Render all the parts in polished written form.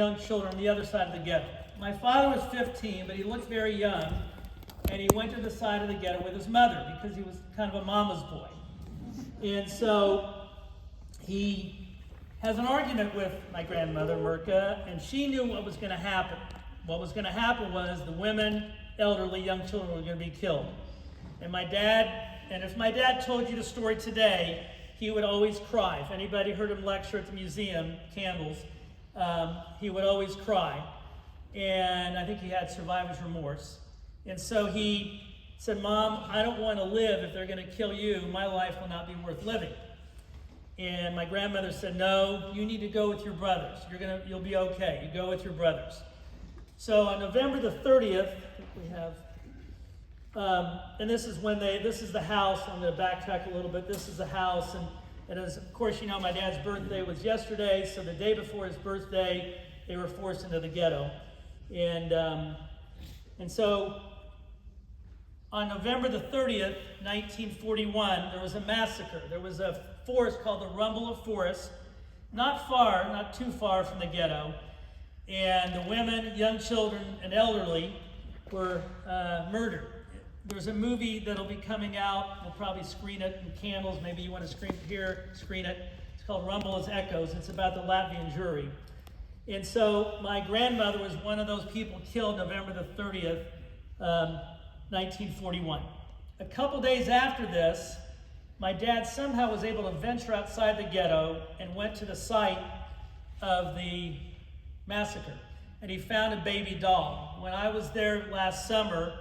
young children on the other side of the ghetto. My father was 15, but he looked very young, and he went to the side of the ghetto with his mother because he was kind of a mama's boy. And so he has an argument with my grandmother, Mirka, and she knew what was going to happen. What was going to happen was the women, elderly, young children were going to be killed. And if my dad told you the story today, he would always cry. If anybody heard him lecture at the museum, Candles, he would always cry. And I think he had survivor's remorse. And so he said, "Mom, I don't want to live if they're going to kill you. My life will not be worth living." And my grandmother said, "No, you need to go with your brothers. You'll be okay. You go with your brothers." So on November the 30th, I think we have, and this is the house. I'm going to backtrack a little bit. This is the house, and as of course you know, my dad's birthday was yesterday, so the day before his birthday, they were forced into the ghetto. And so on November the 30th, 1941, there was a massacre. There was a forest called the Rumble of Forest, not too far from the ghetto. And the women, young children, and elderly were murdered. There's a movie that'll be coming out. We'll probably screen it in Candles. Maybe you want to screen it. It's called Rumble as Echoes. It's about the Latvian Jewry. And so my grandmother was one of those people killed November the 30th, 1941. A couple days after this, my dad somehow was able to venture outside the ghetto and went to the site of the massacre. And he found a baby doll. When I was there last summer,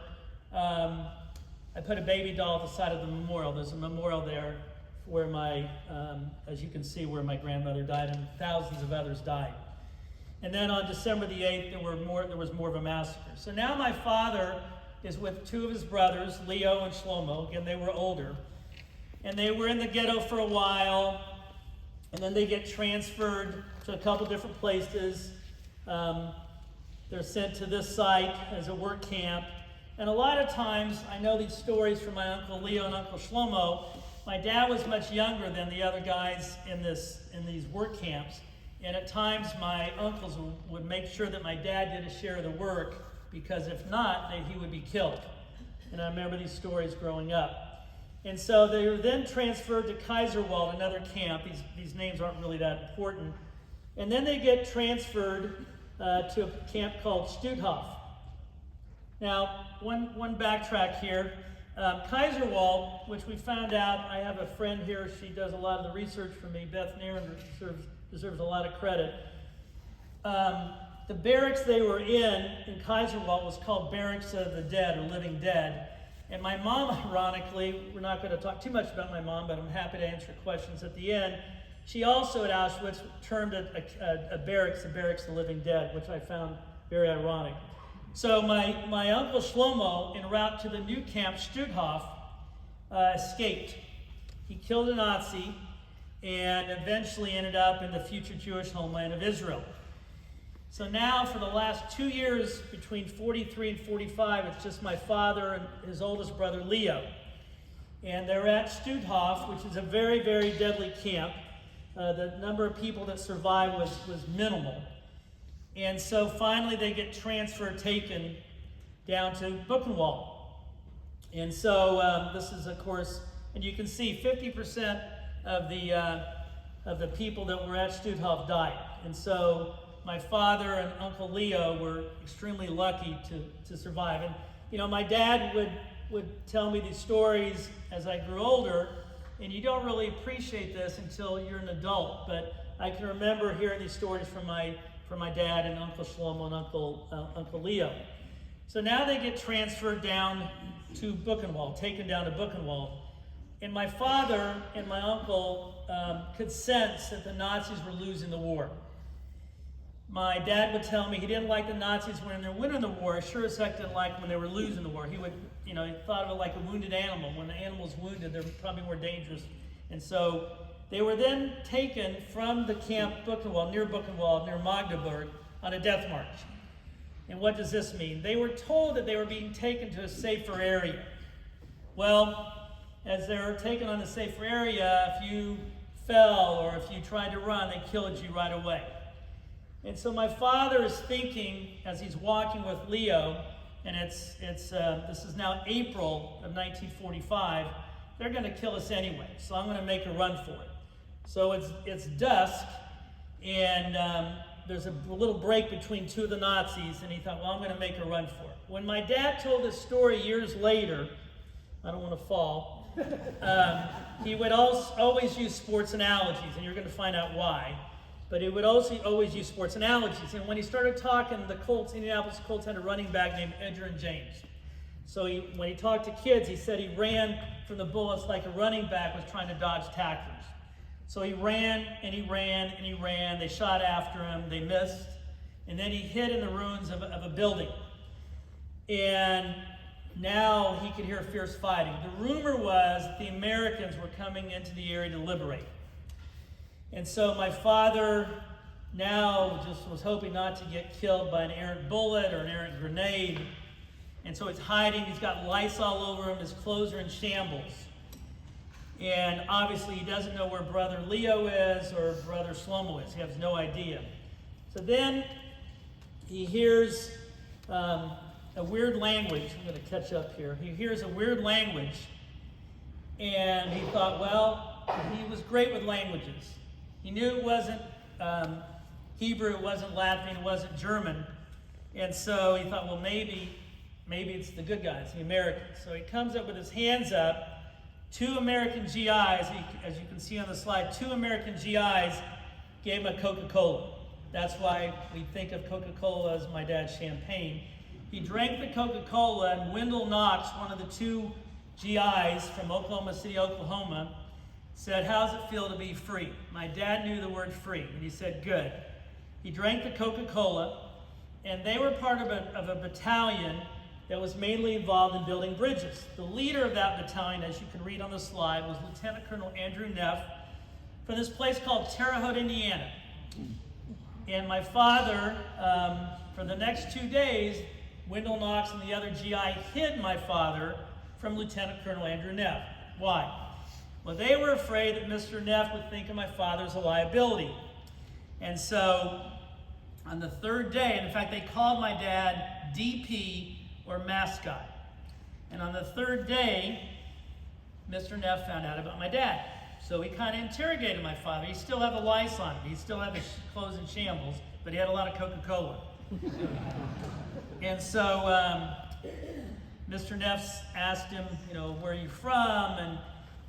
I put a baby doll at the side of the memorial. There's a memorial there where as you can see, where my grandmother died, and thousands of others died. And then on December the 8th, there was more of a massacre. So now my father is with two of his brothers, Leo and Shlomo. Again, they were older. And they were in the ghetto for a while, and then they get transferred to a couple different places. They're sent to this site as a work camp. And a lot of times, I know these stories from my Uncle Leo and Uncle Shlomo. My dad was much younger than the other guys in these work camps. And at times, my uncles would make sure that my dad did a share of the work, because if not, he would be killed. And I remember these stories growing up. And so they were then transferred to Kaiserwald, another camp. These names aren't really that important. And then they get transferred to a camp called Stutthof. Now, one backtrack here. Kaiserwald, which we found out, I have a friend here, she does a lot of the research for me, Beth Nairn deserves a lot of credit. The barracks they were in Kaiserwald was called Barracks of the Dead, or Living Dead. And my mom, ironically, we're not going to talk too much about my mom, but I'm happy to answer questions at the end. She also at Auschwitz termed a barracks, the Barracks of the Living Dead, which I found very ironic. So my Uncle Shlomo, en route to the new camp, Stutthof, escaped. He killed a Nazi and eventually ended up in the future Jewish homeland of Israel. So now for the last 2 years, between 43 and 45, it's just my father and his oldest brother, Leo. And they're at Stutthof, which is a very, very deadly camp. The number of people that survived was minimal. And so finally they get taken down to Buchenwald. And so this is, of course, and you can see 50% of the people that were at Stutthof died. And so my father and Uncle Leo were extremely lucky to survive. And you know, my dad would tell me these stories as I grew older, and you don't really appreciate this until you're an adult. But I can remember hearing these stories from my dad and Uncle Shlomo and Uncle Leo. So now they get transferred down to Buchenwald, taken down to Buchenwald. And my father and my uncle could sense that the Nazis were losing the war. My dad would tell me he didn't like the Nazis when they were winning the war. I sure as heck didn't like when they were losing the war. He thought of it like a wounded animal. When the animal's wounded, they're probably more dangerous. And so they were then taken from the camp Buchenwald, near Magdeburg, on a death march. And what does this mean? They were told that they were being taken to a safer area. Well, as they were taken on the safer area, if you fell or if you tried to run, they killed you right away. And so my father is thinking, as he's walking with Leo, and this is now April of 1945, they're going to kill us anyway, so I'm going to make a run for it. So it's dusk, and there's a little break between two of the Nazis, and he thought, well, I'm going to make a run for it. When my dad told this story years later, I don't want to fall, he would always use sports analogies, and you're going to find out why. But he would also always use sports analogies. And when he started talking, the Indianapolis Colts had a running back named Edgerrin James. So when he talked to kids, he said he ran from the bullets like a running back was trying to dodge tacklers. So he ran, and he ran, and he ran. They shot after him. They missed. And then he hid in the ruins of a building. And now he could hear fierce fighting. The rumor was that the Americans were coming into the area to liberate. And so my father now just was hoping not to get killed by an errant bullet or an errant grenade. And so he's hiding. He's got lice all over him. His clothes are in shambles. And obviously he doesn't know where brother Leo is or brother Shlomo is. He has no idea. So then he hears a weird language. I'm going to catch up here. He hears a weird language. And he thought, well, he was great with languages. He knew it wasn't Hebrew, it wasn't Latvian, it wasn't German. And so he thought, well, maybe it's the good guys, the Americans. So he comes up with his hands up. 2 American GIs, as you can see on the slide, 2 American GIs gave him a Coca-Cola. That's why we think of Coca-Cola as my dad's champagne. He drank the Coca-Cola, and Wendell Knox, one of the 2 GIs from Oklahoma City, Oklahoma, said, how's it feel to be free? My dad knew the word free, and he said, good. He drank the Coca-Cola, and they were part of a battalion that was mainly involved in building bridges. The leader of that battalion, as you can read on the slide, was Lieutenant Colonel Andrew Neff from this place called Terre Haute, Indiana. And my father, for the next 2 days, Wendell Knox and the other GI hid my father from Lieutenant Colonel Andrew Neff. Why? Well, they were afraid that Mr. Neff would think of my father as a liability. And so, on the 3rd day, and in fact, they called my dad DP, or mascot. And on the 3rd day, Mr. Neff found out about my dad. So he kind of interrogated my father. He still had the lice on him. He still had his clothes in shambles, but he had a lot of Coca-Cola. And so Mr. Neff asked him, where are you from?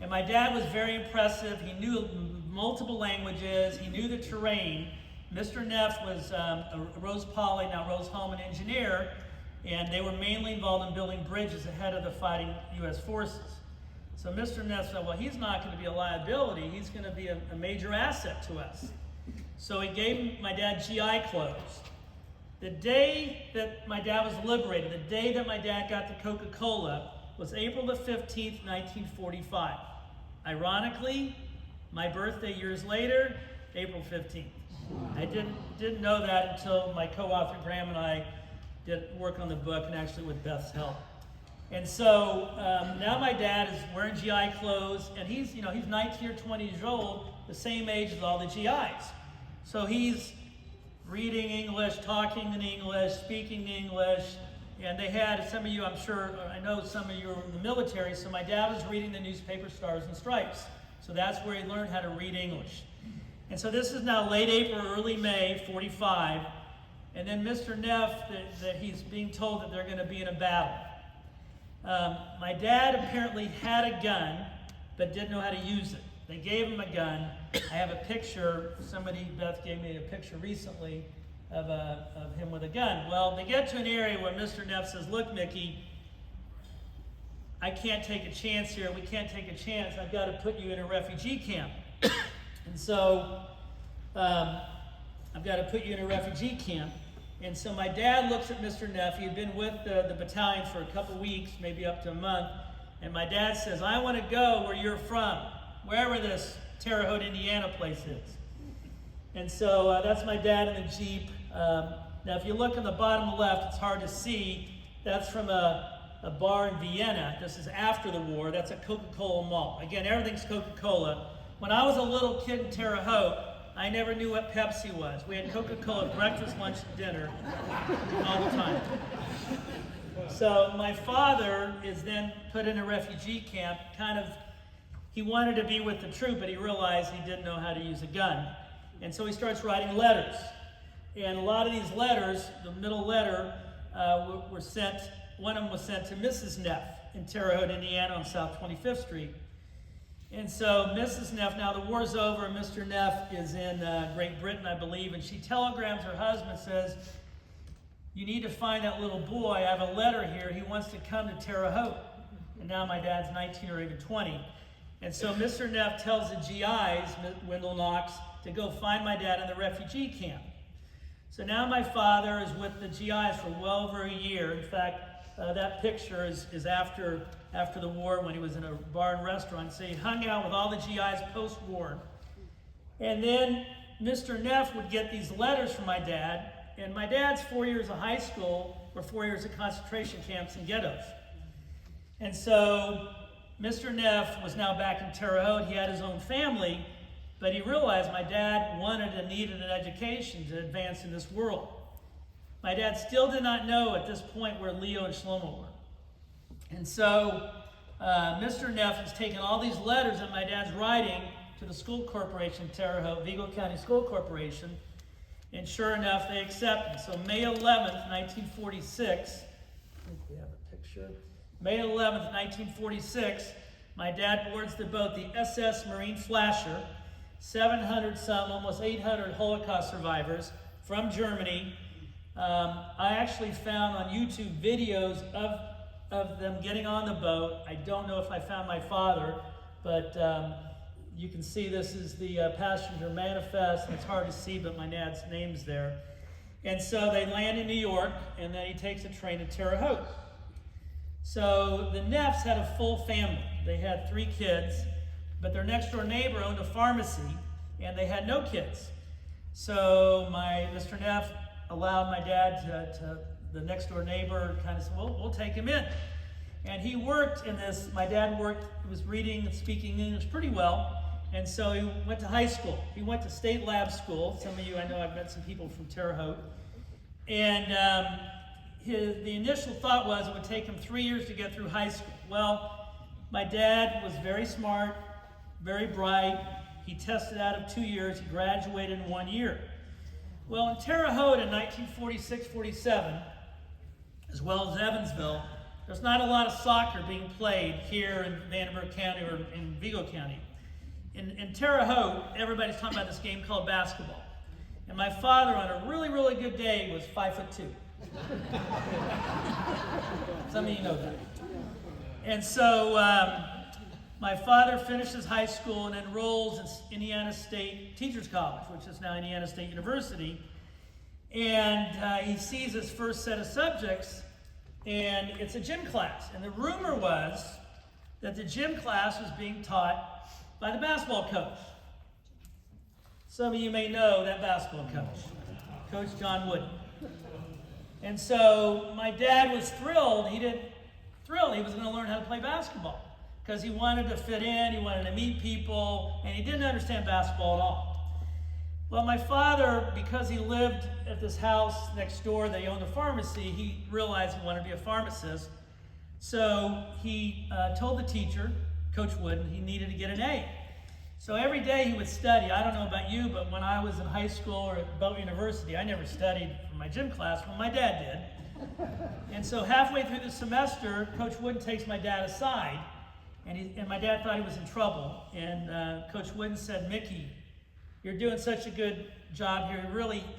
And my dad was very impressive. He knew multiple languages. He knew the terrain. Mr. Neff was a Rose Poly, now Rose Holman engineer, and they were mainly involved in building bridges ahead of the fighting U.S. forces. So Mr. Neff said, well, he's not going to be a liability. He's going to be a major asset to us. So he gave my dad GI clothes. The day that my dad was liberated, the day that my dad got the Coca-Cola, was April the 15th, 1945. Ironically, my birthday years later, April 15th. I didn't know that until my co-author Graham and I did work on the book, and actually with Beth's help. And so now my dad is wearing GI clothes, and he's 19 or 20 years old, the same age as all the GIs. So he's reading English, talking in English, speaking English, and they had, some of you, I'm sure, I know some of you are in the military, so my dad was reading the newspaper Stars and Stripes. So that's where he learned how to read English. And so this is now late April, early May, 45. And then Mr. Neff, that he's being told that they're going to be in a battle. My dad apparently had a gun, but didn't know how to use it. They gave him a gun. I have a picture, Beth gave me a picture recently of him with a gun. Well, they get to an area where Mr. Neff says, look, Mickey, I can't take a chance here. We can't take a chance. I've got to put you in a refugee camp. And so I've got to put you in a refugee camp. And so my dad looks at Mr. Neff. He had been with the battalion for a couple weeks, maybe up to a month. And my dad says, I want to go where you're from, wherever this Terre Haute, Indiana place is. And so that's my dad in the Jeep. Now, if you look on the bottom left, it's hard to see. That's from a bar in Vienna. This is after the war. That's a Coca-Cola malt. Again, everything's Coca-Cola. When I was a little kid in Terre Haute, I never knew what Pepsi was. We had Coca-Cola breakfast, lunch, and dinner all the time. So my father is then put in a refugee camp. He wanted to be with the troop, but he realized he didn't know how to use a gun. And so he starts writing letters. And a lot of these letters, the middle letter, were sent, one of them was sent to Mrs. Neff in Terre Haute, Indiana on South 25th Street. And so Mrs. Neff, now the war's over, Mr. Neff is in Great Britain, I believe, and she telegrams her husband, says, "You need to find that little boy. I have a letter here. He wants to come to Terre Haute." And now my dad's 19 or even 20. And so Mr. Neff tells the GIs, Wendell Knox, to go find my dad in the refugee camp. So now my father is with the GIs for well over a year. In fact, that picture is after the war when he was in a bar and restaurant. So he hung out with all the GIs post-war. And then Mr. Neff would get these letters from my dad. And my dad's 4 years of high school were 4 years of concentration camps and ghettos. And so Mr. Neff was now back in Terre Haute. He had his own family, but he realized my dad wanted and needed an education to advance in this world. My dad still did not know at this point where Leo and Shlomo were. And so Mr. Neff has taken all these letters that my dad's writing to the school corporation, Terre Haute, Vigo County School Corporation, and sure enough, they accepted. So May 11th, 1946, I think we have a picture. May 11th, 1946, my dad boards the boat, the SS Marine Flasher, 700 some, almost 800 Holocaust survivors from Germany. I actually found on YouTube videos of them getting on the boat. I don't know if I found my father, but you can see this is the passenger manifest, and it's hard to see, but my dad's name's there. And so they land in New York, and then he takes a train to Terre Haute. So the Neffs had a full family. They had 3 kids, but their next door neighbor owned a pharmacy, and they had no kids. So Mr. Neff allowed my dad the next door neighbor kind of said, well, we'll take him in. And he worked in this, my dad was reading and speaking English pretty well, and so he went to high school. He went to state lab school. Some of you, I know I've met some people from Terre Haute. And the initial thought was it would take him 3 years to get through high school. Well, my dad was very smart, very bright. He tested out of 2 years. He graduated in 1 year. Well, in Terre Haute in 1946-47, as well as Evansville, there's not a lot of soccer being played here in Vandenberg County or in Vigo County. In Terre Haute, everybody's talking about this game called basketball. And my father, on a really, really good day, was 5'2". Some of you know that. And so my father finishes high school and enrolls in Indiana State Teachers College, which is now Indiana State University. And he sees his first set of subjects, and it's a gym class. And the rumor was that the gym class was being taught by the basketball coach. Some of you may know that basketball coach, Coach John Wooden. And so my dad was thrilled. He was going to learn how to play basketball because he wanted to fit in, he wanted to meet people, and he didn't understand basketball at all. Well, my father, because he lived at this house next door, they owned a pharmacy, he realized he wanted to be a pharmacist. So he told the teacher, Coach Wooden, he needed to get an A. So every day he would study. I don't know about you, but when I was in high school or at Belt University, I never studied for my gym class. Well, my dad did. And so halfway through the semester, Coach Wooden takes my dad aside, and my dad thought he was in trouble. And Coach Wooden said, "Mickey, you're doing such a good job here.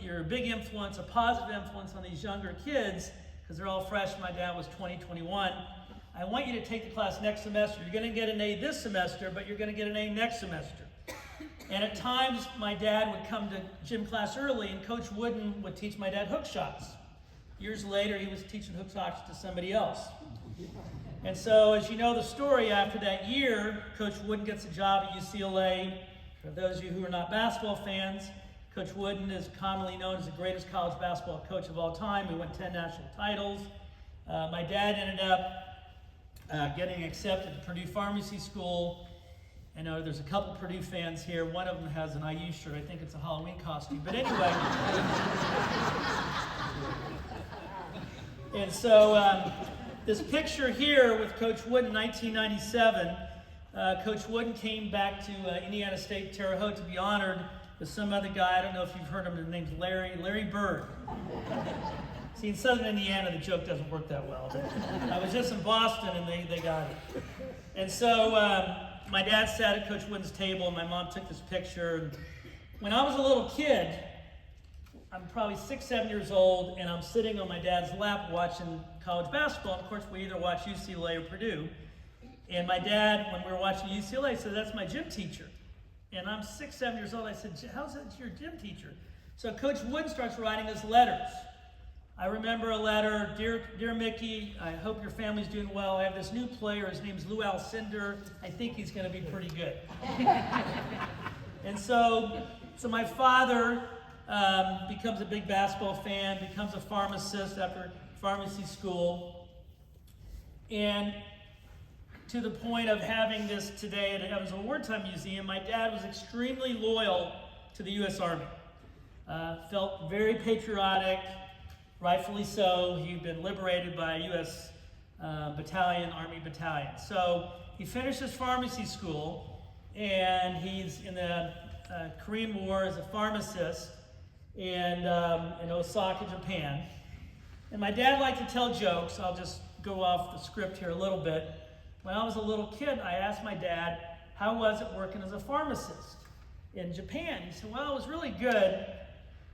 You're a big influence, a positive influence on these younger kids, because they're all fresh. My dad was 20, 21. I want you to take the class next semester. You're going to get an A this semester, but you're going to get an A next semester." And at times, my dad would come to gym class early, and Coach Wooden would teach my dad hook shots. Years later, he was teaching hook shots to somebody else. And so, as you know the story, after that year, Coach Wooden gets a job at UCLA. For those of you who are not basketball fans, Coach Wooden is commonly known as the greatest college basketball coach of all time. He won 10 national titles. My dad ended up getting accepted to Purdue Pharmacy School. I know there's a couple Purdue fans here. One of them has an IU shirt. I think it's a Halloween costume. But anyway. And so this picture here with Coach Wooden in 1997, Coach Wooden came back to Indiana State Terre Haute to be honored with some other guy. I don't know if you've heard of him. His name's Larry Bird. See, in Southern Indiana, the joke doesn't work that well. I was just in Boston, and they got it. And so my dad sat at Coach Wooden's table, and my mom took this picture. And when I was a little kid, I'm probably 6, 7 years old, and I'm sitting on my dad's lap watching college basketball. And of course, we either watch UCLA or Purdue. And my dad, when we were watching UCLA, said, "That's my gym teacher." And I'm 6, 7 years old. I said, "How's that your gym teacher?" So Coach Wooden starts writing us letters. I remember a letter, Dear Mickey, I hope your family's doing well. I have this new player. His name's Lou Alcindor. I think he's going to be pretty good. And so my father becomes a big basketball fan, becomes a pharmacist after pharmacy school. And to the point of having this today at Evansville Wartime Museum, my dad was extremely loyal to the U.S. Army. Felt very patriotic, rightfully so. He'd been liberated by a U.S. Army battalion. So he finishes pharmacy school, and he's in the Korean War as a pharmacist in Osaka, Japan. And my dad liked to tell jokes. I'll just go off the script here a little bit. When I was a little kid, I asked my dad, how was it working as a pharmacist in Japan? He said, well, it was really good.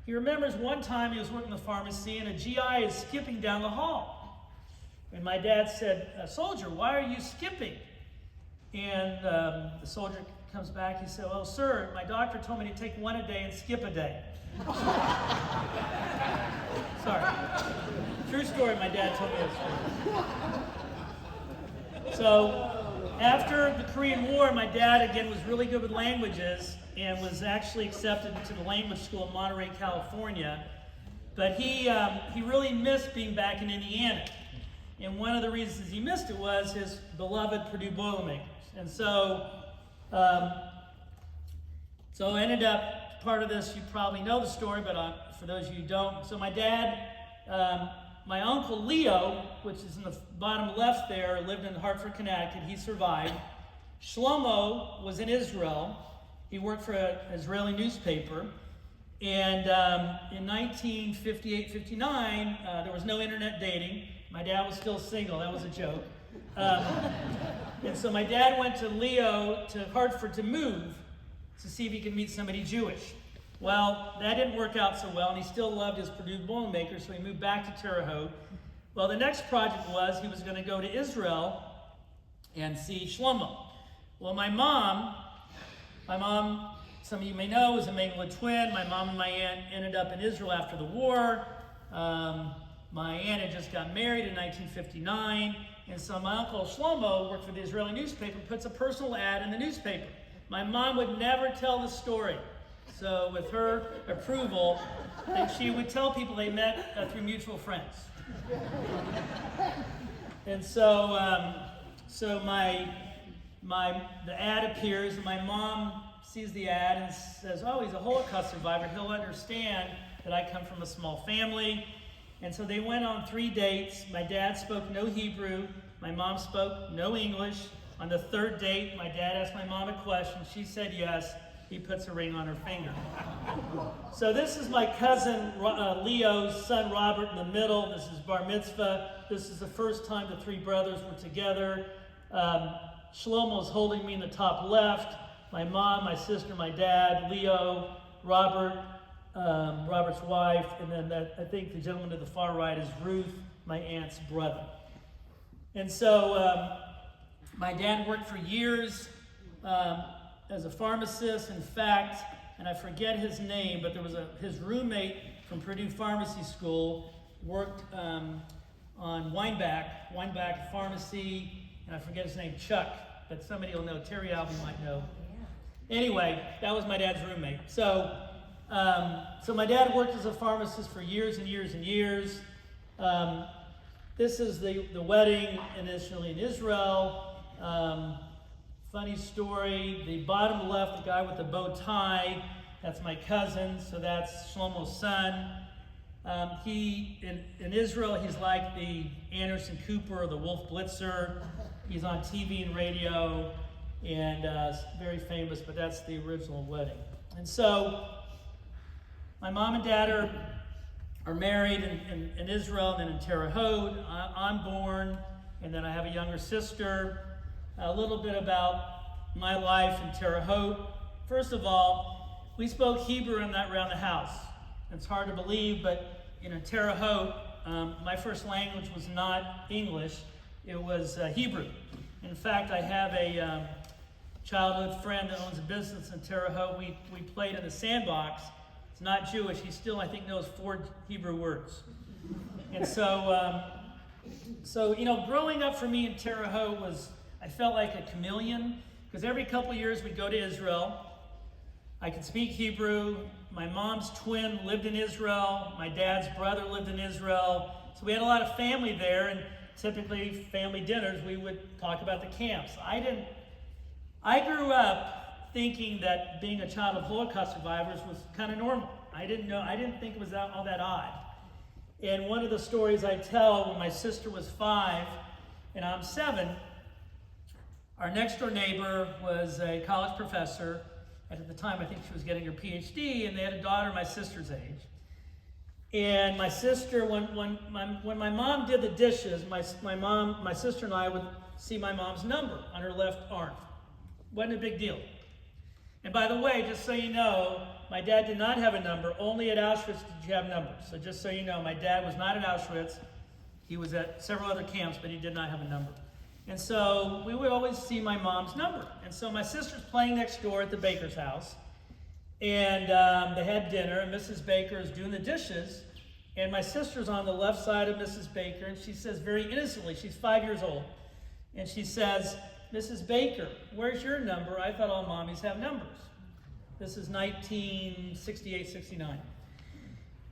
He remembers one time he was working in the pharmacy and a GI is skipping down the hall. And my dad said, soldier, why are you skipping? And the soldier comes back, he said, well, sir, my doctor told me to take one a day and skip a day. Sorry. True story, my dad told me that story. So after the Korean War, my dad, again, was really good with languages and was actually accepted into the language school in Monterey, California. But he really missed being back in Indiana. And one of the reasons he missed it was his beloved Purdue Boilermakers. And so I ended up, part of this, you probably know the story, but for those of you who don't. So my dad, my uncle Leo, which is in the bottom left there, lived in Hartford, Connecticut. He survived. Shlomo was in Israel. He worked for an Israeli newspaper. And in 1958-59, there was no internet dating. My dad was still single. That was a joke. And so my dad went to Hartford to move to see if he could meet somebody Jewish. Well, that didn't work out so well, and he still loved his Purdue Boilermakers, so he moved back to Terre Haute. Well, the next project was he was going to go to Israel and see Shlomo. Well, my mom, some of you may know, was a Mengele twin. My mom and my aunt ended up in Israel after the war. My aunt had just got married in 1959, and so my uncle Shlomo worked for the Israeli newspaper, puts a personal ad in the newspaper. My mom would never tell the story. So with her approval, and she would tell people they met through mutual friends. And so the ad appears, and my mom sees the ad and says, oh, he's a Holocaust survivor. He'll understand that I come from a small family. And so they went on 3 dates. My dad spoke no Hebrew. My mom spoke no English. On the 3rd date, my dad asked my mom a question. She said yes. He puts a ring on her finger. So this is my cousin Leo's son Robert in the middle. This is bar mitzvah. This is the first time the 3 brothers were together. Shlomo's holding me in the top left. My mom, my sister, my dad, Leo, Robert, Robert's wife, and then I think the gentleman to the far right is Ruth, my aunt's brother. And so my dad worked for years as a pharmacist. In fact, and I forget his name, but there was his roommate from Purdue Pharmacy School worked on Weinbach Pharmacy, and I forget his name, Chuck, but somebody will know. Terry Albee might know. Anyway, that was my dad's roommate. So my dad worked as a pharmacist for years and years and years. This is the wedding initially in Israel. funny story. The bottom left, the guy with the bow tie, that's my cousin, so that's Shlomo's son. In Israel, he's like the Anderson Cooper or the Wolf Blitzer. He's on TV and radio, and very famous, but that's the original wedding. And so, my mom and dad are married in Israel and then in Terre Haute. I'm born, and then I have a younger sister. A little bit about my life in Terre Haute. First of all, we spoke Hebrew around the house. It's hard to believe, but in Terre Haute, my first language was not English, it was Hebrew. In fact, I have a childhood friend that owns a business in Terre Haute. We played in the sandbox. He's not Jewish, he still, I think, knows 4 Hebrew words. And so, growing up for me in Terre Haute was, I felt like a chameleon, because every couple of years we'd go to Israel. I could speak Hebrew. My mom's twin lived in Israel. My dad's brother lived in Israel. So we had a lot of family there, and typically family dinners, we would talk about the camps. I grew up thinking that being a child of Holocaust survivors was kind of normal. I didn't think it was all that odd. And one of the stories I tell, when my sister was 5 and I'm 7, our next door neighbor was a college professor. At the time, I think she was getting her PhD, and they had a daughter my sister's age. And my sister, when my mom did the dishes, my sister and I would see my mom's number on her left arm. Wasn't a big deal. And by the way, just so you know, my dad did not have a number. Only at Auschwitz did you have numbers. So just so you know, my dad was not at Auschwitz. He was at several other camps, but he did not have a number. And so we would always see my mom's number. And so my sister's playing next door at the baker's house. And they had dinner, and Mrs. Baker is doing the dishes. And my sister's on the left side of Mrs. Baker, and she says very innocently, she's 5 years old, and she says, "Mrs. Baker, where's your number? I thought all mommies have numbers." This is 1968, 69.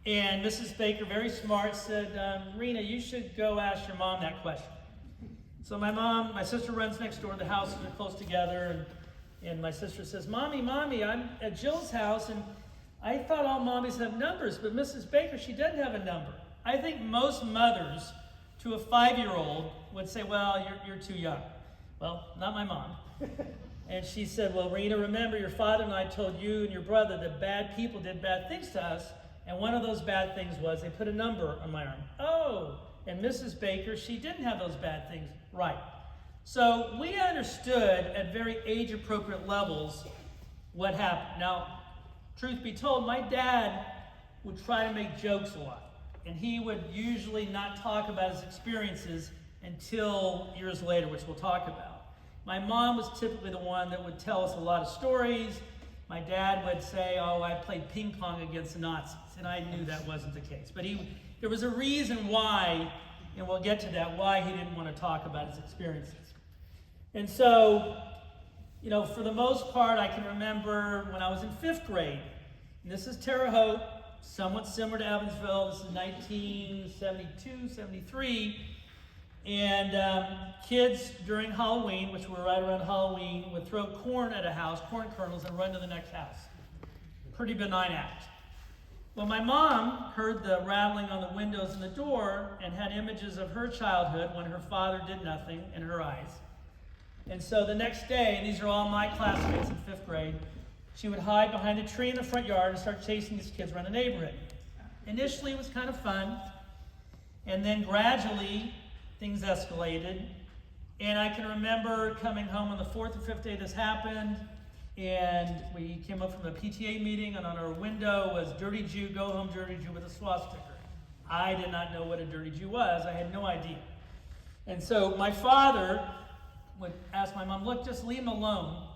And Mrs. Baker, very smart, said, "Rena, you should go ask your mom that question." So my sister runs next door. The houses are close together, and my sister says, Mommy, I'm at Jill's house, and I thought all mommies have numbers, but Mrs. Baker, she doesn't have a number. I think most mothers to a 5-year-old would say, well, you're too young. Well, not my mom. And she said, well, Rena, remember your father and I told you and your brother that bad people did bad things to us, and one of those bad things was they put a number on my arm. Oh, and Mrs. Baker, she didn't have those bad things. Right. So we understood at very age-appropriate levels what happened. Now, truth be told, my dad would try to make jokes a lot, and he would usually not talk about his experiences until years later, which we'll talk about. My mom was typically the one that would tell us a lot of stories. My dad would say, oh, I played ping pong against the Nazis, and I knew that wasn't the case. But there was a reason why, and we'll get to that, why he didn't want to talk about his experiences. And so, for the most part, I can remember when I was in 5th grade, and this is Terre Haute, somewhat similar to Evansville. This is 1972, 73, and kids during Halloween, which were right around Halloween, would throw corn at a house, corn kernels, and run to the next house. Pretty benign act. Well, my mom heard the rattling on the windows and the door and had images of her childhood when her father did nothing in her eyes. And so the next day, and these are all my classmates in 5th grade, she would hide behind a tree in the front yard and start chasing these kids around the neighborhood. Initially, it was kind of fun, and then gradually, things escalated. And I can remember coming home on the 4th or 5th day this happened, and we came up from a PTA meeting, and on our window was Dirty Jew, go home Dirty Jew, with a swastika. I did not know what a Dirty Jew was. I had no idea. And so my father would ask my mom, look, just leave him alone,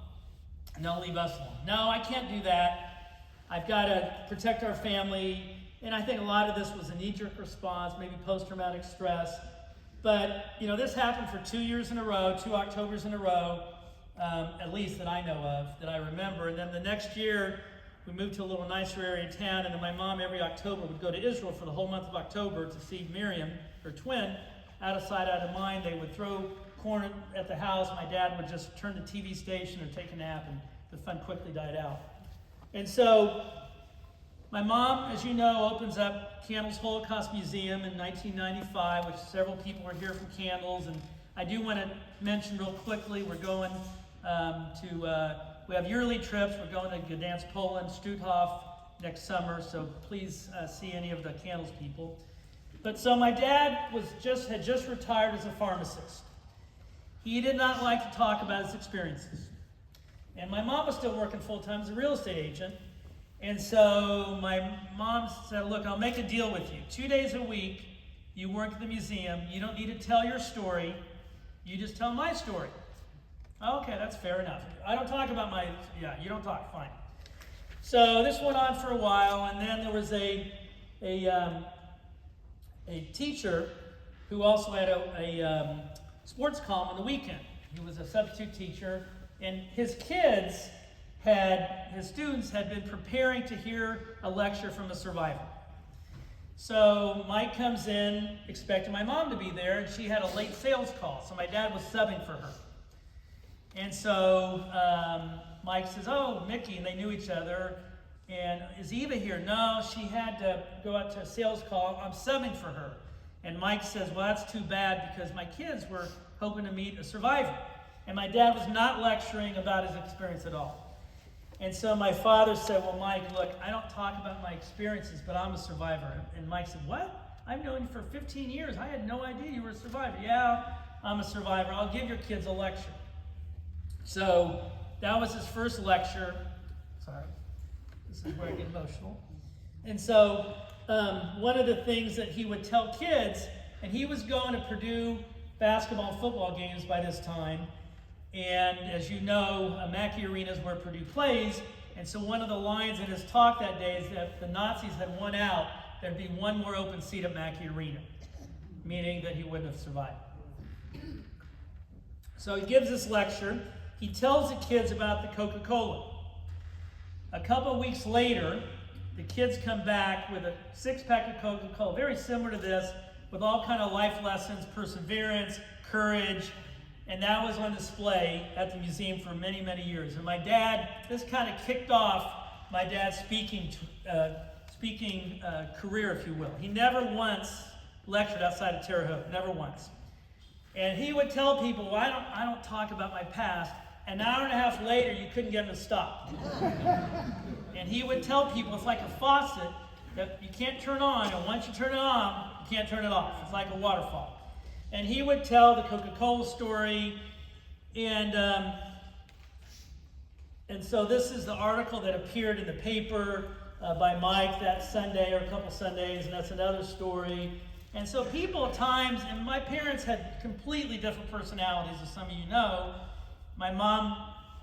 and they'll leave us alone. No, I can't do that. I've got to protect our family. And I think a lot of this was a knee-jerk response, maybe post-traumatic stress. But, this happened for 2 years in a row, 2 Octobers in a row, at least that I know of, that I remember. And then the next year, we moved to a little nicer area in town, and then my mom every October would go to Israel for the whole month of October to see Miriam, her twin, out of sight, out of mind. They would throw corn at the house. My dad would just turn the TV station or take a nap, and the fun quickly died out. And so my mom, as you know, opens up Candles Holocaust Museum in 1995, which several people were here from Candles. And I do want to mention real quickly, we're going we have yearly trips. We're going to Gdansk, Poland, Stutthof next summer, so please see any of the Candles people. But so my dad had just retired as a pharmacist. He did not like to talk about his experiences. And my mom was still working full-time as a real estate agent. And so my mom said, look, I'll make a deal with you. 2 days a week, you work at the museum. You don't need to tell your story. You just tell my story. Okay, that's fair enough. I don't talk about you don't talk, fine. So this went on for a while, and then there was a teacher who also had a sports column on the weekend. He was a substitute teacher, and his students had been preparing to hear a lecture from a survivor. So Mike comes in expecting my mom to be there, and she had a late sales call, so my dad was subbing for her. And so Mike says, oh, Mickey, and they knew each other, and is Eva here? No, she had to go out to a sales call. I'm subbing for her. And Mike says, well, that's too bad because my kids were hoping to meet a survivor. And my dad was not lecturing about his experience at all. And so my father said, well, Mike, look, I don't talk about my experiences, but I'm a survivor. And Mike said, what? I've known you for 15 years. I had no idea you were a survivor. Yeah, I'm a survivor. I'll give your kids a lecture. So that was his first lecture. Sorry, this is where I get emotional. And so one of the things that he would tell kids, and he was going to Purdue basketball and football games by this time. And as you know, Mackey Arena is where Purdue plays. And so one of the lines in his talk that day is that if the Nazis had won out, there'd be one more open seat at Mackey Arena, meaning that he wouldn't have survived. So he gives this lecture. He tells the kids about the Coca-Cola. A couple of weeks later, the kids come back with a 6-pack of Coca-Cola, very similar to this, with all kind of life lessons, perseverance, courage, and that was on display at the museum for many, many years. And my dad, this kind of kicked off my dad's speaking career, if you will. He never once lectured outside of Terre Haute, never once. And he would tell people, well, I don't talk about my past. An hour and a half later, you couldn't get him to stop. And he would tell people it's like a faucet that you can't turn on, and once you turn it on, you can't turn it off. It's like a waterfall. And he would tell the Coca-Cola story, and so this is the article that appeared in the paper by Mike that Sunday, or a couple Sundays, and that's another story. And so people at times, and my parents had completely different personalities, as some of you know. My mom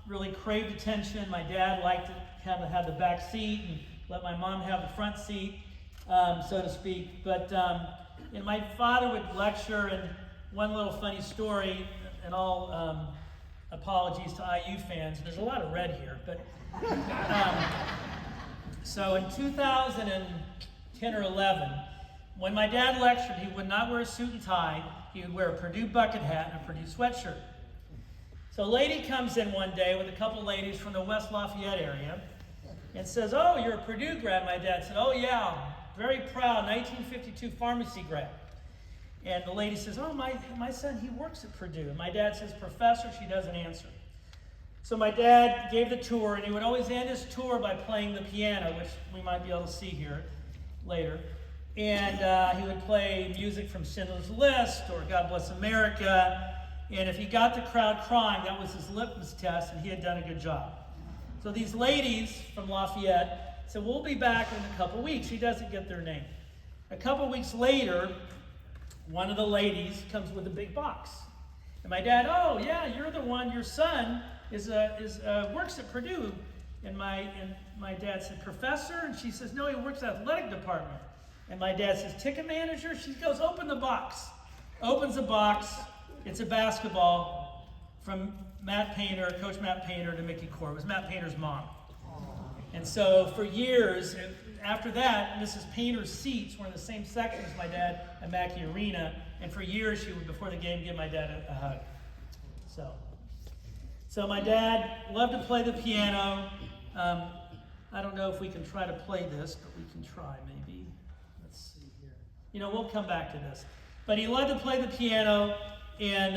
really craved attention. My dad liked to kind of have the back seat and let my mom have the front seat, so to speak. But and my father would lecture, and one little funny story, and all apologies to IU fans. There's a lot of red here, but so in 2010 or 11, when my dad lectured, he would not wear a suit and tie. He would wear a Purdue bucket hat and a Purdue sweatshirt. So a lady comes in one day with a couple ladies from the West Lafayette area and says, oh, you're a Purdue grad. My dad said, oh, yeah, very proud, 1952 pharmacy grad. And the lady says, oh, my son, he works at Purdue. And my dad says, professor. She doesn't answer. So my dad gave the tour, and he would always end his tour by playing the piano, which we might be able to see here later. And he would play music from Schindler's List or God Bless America. And if he got the crowd crying, that was his litmus test, and he had done a good job. So these ladies from Lafayette said, we'll be back in a couple weeks. He doesn't get their name. A couple weeks later, one of the ladies comes with a big box. And my dad, oh, yeah, you're the one, your son works at Purdue. And my dad said, professor? And she says, no, he works at athletic department. And my dad says, ticket manager? She goes, open the box. Opens the box. It's a basketball from Coach Matt Painter to Mickey Kor. It was Matt Painter's mom. And so for years, after that, Mrs. Painter's seats were in the same section as my dad at Mackey Arena, and for years she would, before the game, give my dad a hug. So my dad loved to play the piano. I don't know if we can try to play this, but we can try maybe. Let's see here. You know, we'll come back to this. But he loved to play the piano, and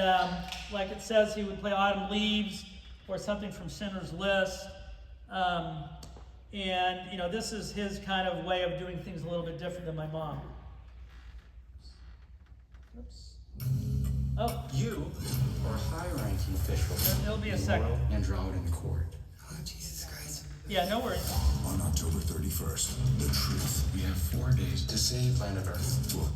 like it says, he would play Autumn Leaves or something from Schindler's List. And, you know, this is his kind of way of doing things a little bit different than my mom. Oops. Oh. You are a high-ranking official. It'll be a second. Andromedan Court. Oh, Jesus Christ. Yeah, no worries. On October 31st, the truth. We have 4 days to save planet Earth. Well,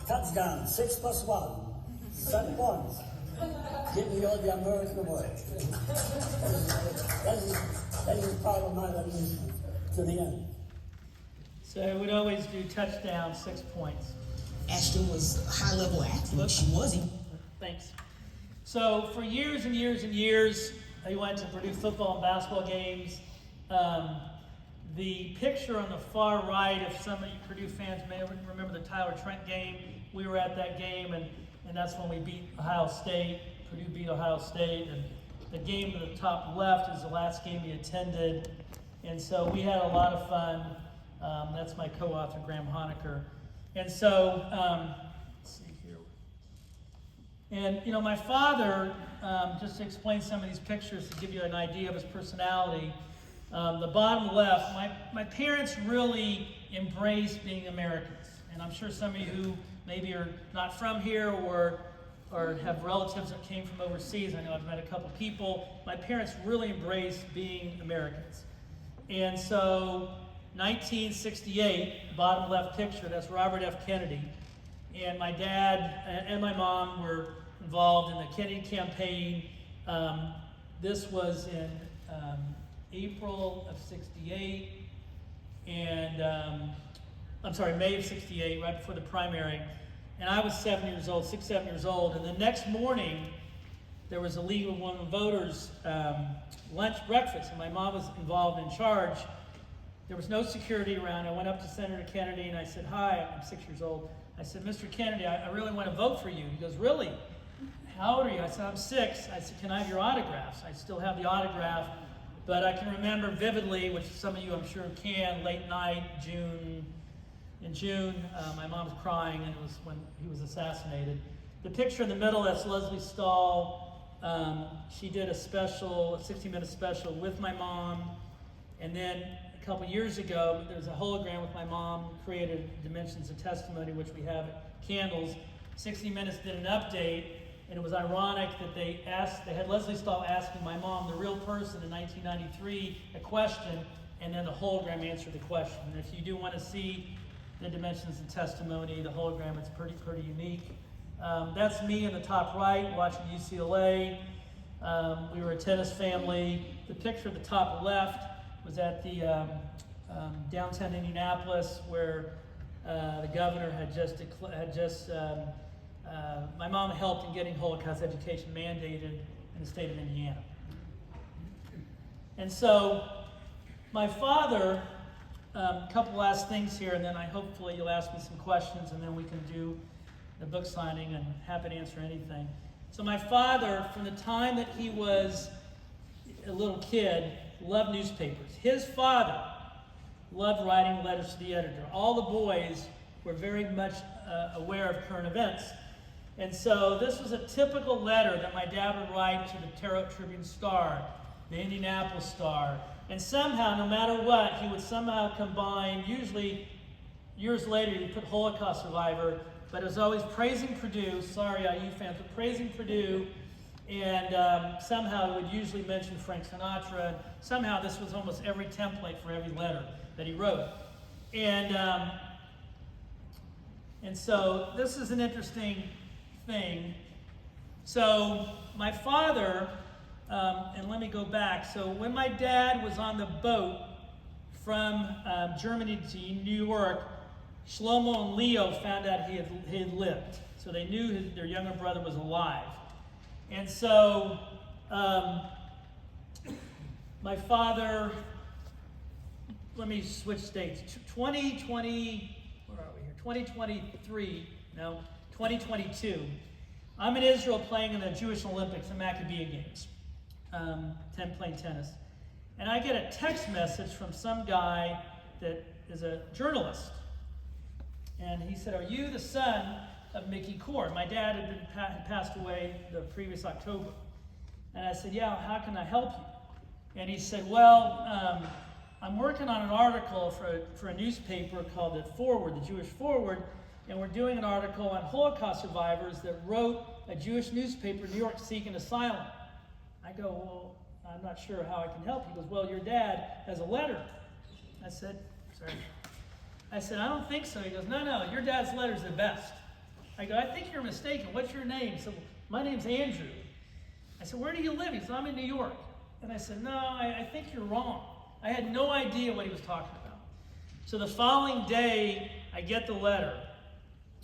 Touchdown, 6 + 1, 7 points. Give me all the American way. That is part of my revolution to the end. So we'd always do touchdown, 6 points. Ashton was a high-level athlete. She wasn't. Thanks. So for years and years and years, I went to Purdue football and basketball games. The picture on the far right, if some of you Purdue fans may remember the Tyler Trent game, we were at that game, and that's when we beat Ohio State. Purdue beat Ohio State, and the game to the top left is the last game he attended, and so we had a lot of fun. That's my co-author, Graham Honecker. And so, let's see here. And, you know, my father, just to explain some of these pictures to give you an idea of his personality, the bottom left, my parents really embraced being Americans. And I'm sure some of you who maybe are not from here or have relatives that came from overseas, I know I've met a couple people, my parents really embraced being Americans. And so 1968, bottom left picture, that's Robert F. Kennedy. And my dad and my mom were involved in the Kennedy campaign. This was in April of 68, and May of 68, right before the primary. And I was 6, 7 years old. And the next morning, there was a League of Women Voters breakfast, and my mom was involved in charge. There was no security around. I went up to Senator Kennedy and I said, "Hi," I'm 6 years old. I said, "Mr. Kennedy, I really want to vote for you." He goes, "Really? How old are you?" I said, "I'm 6. I said, "Can I have your autographs?" I still have the autograph, but I can remember vividly, which some of you I'm sure can, late night, in June, my mom's crying, and it was when he was assassinated. The picture in the middle, that's Leslie Stahl. She did a 60-minute special with my mom, and then a couple years ago, there was a hologram with my mom, created Dimensions of Testimony, which we have at Candles. 60 Minutes did an update, and it was ironic that they had Leslie Stahl asking my mom, the real person in 1993, a question, and then the hologram answered the question. And if you do want to see the Dimensions of Testimony, the hologram, it's pretty unique. That's me in the top right, watching UCLA. We were a tennis family. The picture at the top left was at the downtown Indianapolis, where the governor had just my mom helped in getting Holocaust education mandated in the state of Indiana. And so my father, a couple last things here, and then hopefully you'll ask me some questions, and then we can do the book signing, and happy to answer anything. So my father, from the time that he was a little kid, loved newspapers. His father loved writing letters to the editor. All the boys were very much aware of current events. And so this was a typical letter that my dad would write to the Terre Haute Tribune-Star, the Indianapolis Star. And somehow, no matter what, he would somehow combine, usually years later, he'd put Holocaust survivor, but it was always praising Purdue. Sorry, IU fans, but praising Purdue. And somehow it would usually mention Frank Sinatra. Somehow this was almost every template for every letter that he wrote. And so this is an interesting thing. So my father, and let me go back. So when my dad was on the boat from Germany to New York, Shlomo and Leo found out he had lived. So they knew their younger brother was alive. And so my father, let me switch states. 2022. I'm in Israel playing in the Jewish Olympics, the Maccabi Games, playing tennis. And I get a text message from some guy that is a journalist. And he said, "Are you the son of Mickey Kor?" My dad had passed away the previous October. And I said, "Yeah, how can I help you?" And he said, "Well, I'm working on an article for a newspaper called The Forward, the Jewish Forward, and we're doing an article on Holocaust survivors that wrote a Jewish newspaper in New York seeking asylum." I go, "Well, I'm not sure how I can help." He goes, "Well, your dad has a letter." I said, "Sorry." I said, "I don't think so." He goes, No, your dad's letter's the best." I go, "I think you're mistaken. What's your name?" He said, "Well, my name's Andrew." I said, "Where do you live?" He said, "I'm in New York." And I said, "No, I think you're wrong." I had no idea what he was talking about. So the following day, I get the letter.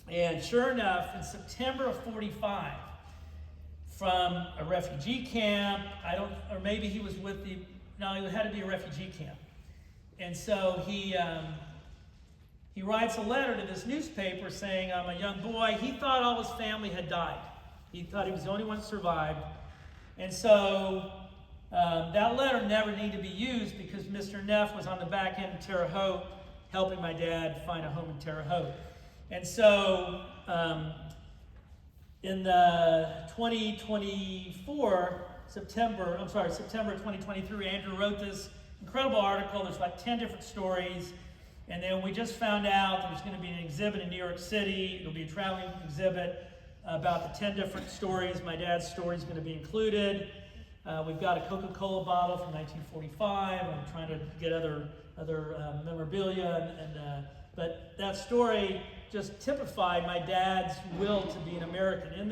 And sure enough, in September of 45, from a refugee camp, or maybe he was with he had to be a refugee camp. And so he writes a letter to this newspaper saying, "I'm a young boy." He thought all his family had died. He thought he was the only one that survived. And so that letter never needed to be used because Mr. Neff was on the back end of Terre Haute helping my dad find a home in Terre Haute. And so in the 2024, September of 2023, Andrew wrote this incredible article. There's like 10 different stories. And then we just found out there's going to be an exhibit in New York City. It'll be a traveling exhibit about the 10 different stories. My dad's story is going to be included. We've got a Coca-Cola bottle from 1945. I'm trying to get other memorabilia. But that story just typified my dad's will to be an American.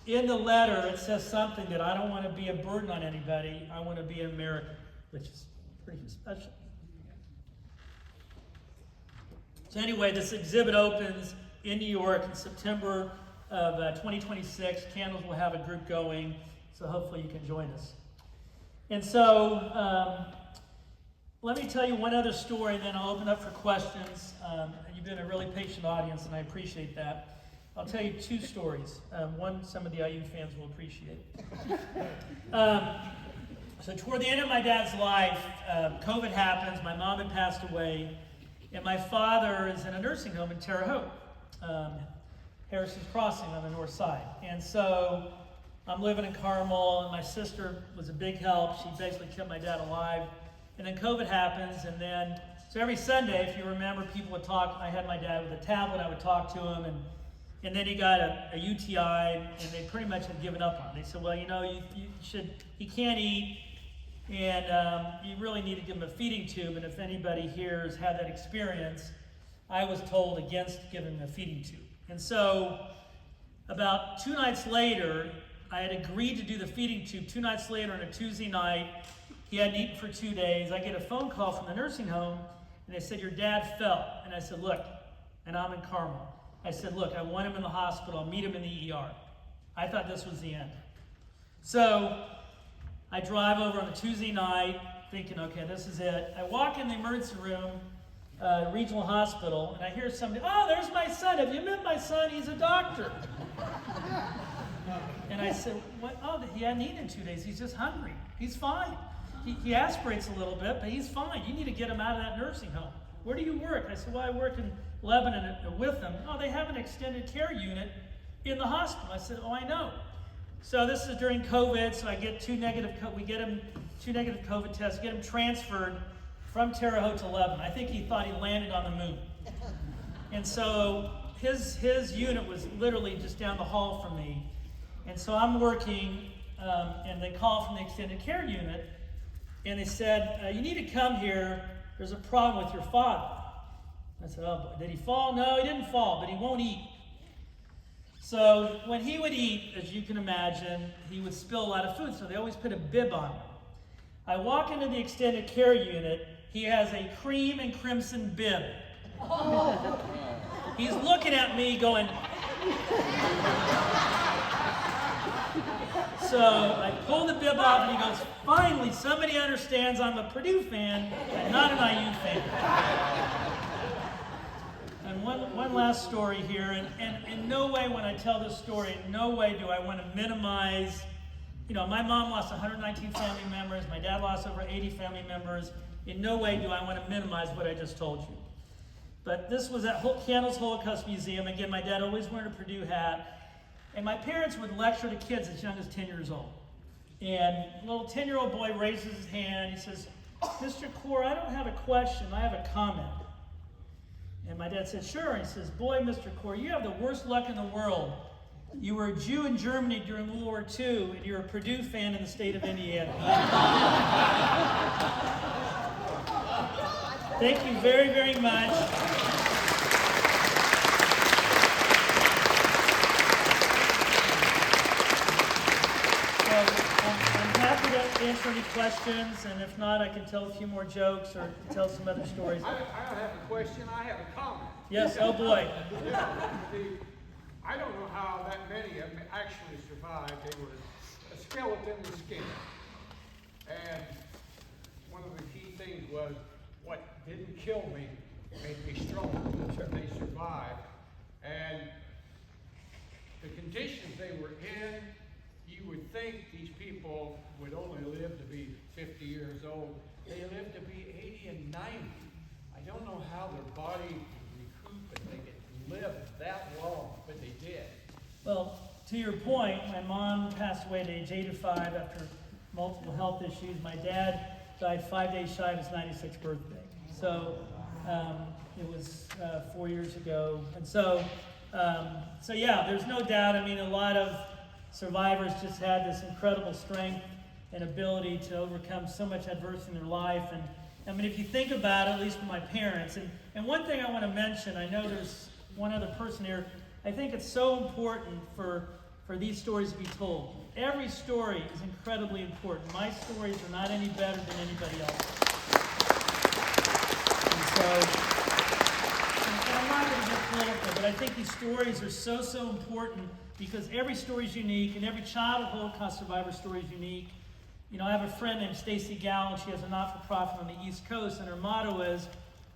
In the letter, it says something that I don't want to be a burden on anybody. I want to be an American, which is pretty special. So anyway, this exhibit opens in New York in September of 2026. Candles will have a group going, so hopefully you can join us. And so let me tell you one other story, and then I'll open up for questions. You've been a really patient audience, and I appreciate that. I'll tell you two stories. One some of the IU fans will appreciate. So toward the end of my dad's life, COVID happens. My mom had passed away. And my father is in a nursing home in Terre Haute, Harrison's Crossing on the north side. And so I'm living in Carmel, and my sister was a big help. She basically kept my dad alive. And then COVID happens, and then, so every Sunday, if you remember, people would talk. I had my dad with a tablet. I would talk to him, and then he got a UTI, and they pretty much had given up on it. They said, "Well, he can't eat. And you really need to give him a feeding tube." And if anybody here has had that experience, I was told against giving him a feeding tube. And so about 2 nights later, I had agreed to do the feeding tube. 2 nights later on a Tuesday night, he hadn't eaten for 2 days. I get a phone call from the nursing home, and they said, "Your dad fell." And I said, "Look," and I'm in Carmel. I said, "Look, I want him in the hospital. I'll meet him in the ER." I thought this was the end. So I drive over on a Tuesday night thinking, okay, this is it. I walk in the emergency room, regional hospital, and I hear somebody, "Oh, there's my son. Have you met my son? He's a doctor." And I said, "What? Oh, he hadn't eaten in 2 days. He's just hungry. He's fine. He aspirates a little bit, but he's fine. You need to get him out of that nursing home." "Where do you work?" I said, "Well, I work in Lebanon with them." "Oh, they have an extended care unit in the hospital." I said, "Oh, I know." So this is during COVID, so I get we get him 2 negative COVID tests, get him transferred from Terre Haute to Lebanon. I think he thought he landed on the moon. And so his unit was literally just down the hall from me. And so I'm working, and they call from the extended care unit, and they said, you need to come here. There's a problem with your father. I said, oh boy, did he fall? No, he didn't fall, but he won't eat. So when he would eat, as you can imagine, he would spill a lot of food, so they always put a bib on him. I walk into the extended care unit. He has a cream and crimson bib. He's looking at me going... So I pull the bib off, and he goes, finally, somebody understands I'm a Purdue fan and not an IU fan. And one last story here, and in no way when I tell this story, in no way do I want to minimize, my mom lost 119 family members, my dad lost over 80 family members. In no way do I want to minimize what I just told you. But this was at Candles Holocaust Museum. Again, my dad always wearing a Purdue hat. And my parents would lecture to kids as young as 10 years old. And a little 10-year-old boy raises his hand. He says, Mr. Kor, I don't have a question, I have a comment. And my dad said, sure. And he says, boy, Mr. Kor, you have the worst luck in the world. You were a Jew in Germany during World War II, and you're a Purdue fan in the state of Indiana. Thank you very, very much. I'm happy to answer any questions, and if not, I can tell a few more jokes or tell some other stories. I don't have a question, I have a comment. Yes, oh boy. I don't know how that many of them actually survived. They were a skeleton in skin. And one of the key things was what didn't kill me made me stronger. They survived. And the conditions they were in, you would think these people would only live to be 50 years old. They lived to be 80 and 90. I don't know how their body could recoup and they could live that long, but they did. Well, to your point, my mom passed away at age 85 after multiple health issues. My dad died 5 days shy of his 96th birthday. So it was 4 years ago. And so yeah, there's no doubt. I mean, a lot of survivors just had this incredible strength and ability to overcome so much adversity in their life. And I mean, if you think about it, at least for my parents, and one thing I want to mention, I know there's one other person here, I think it's so important for these stories to be told. Every story is incredibly important. My stories are not any better than anybody else. And I'm not going to get political, but I think these stories are so important because every story is unique, and every child of Holocaust survivor story is unique. I have a friend named Stacy Gow, and she has a not-for-profit on the East Coast, and her motto is,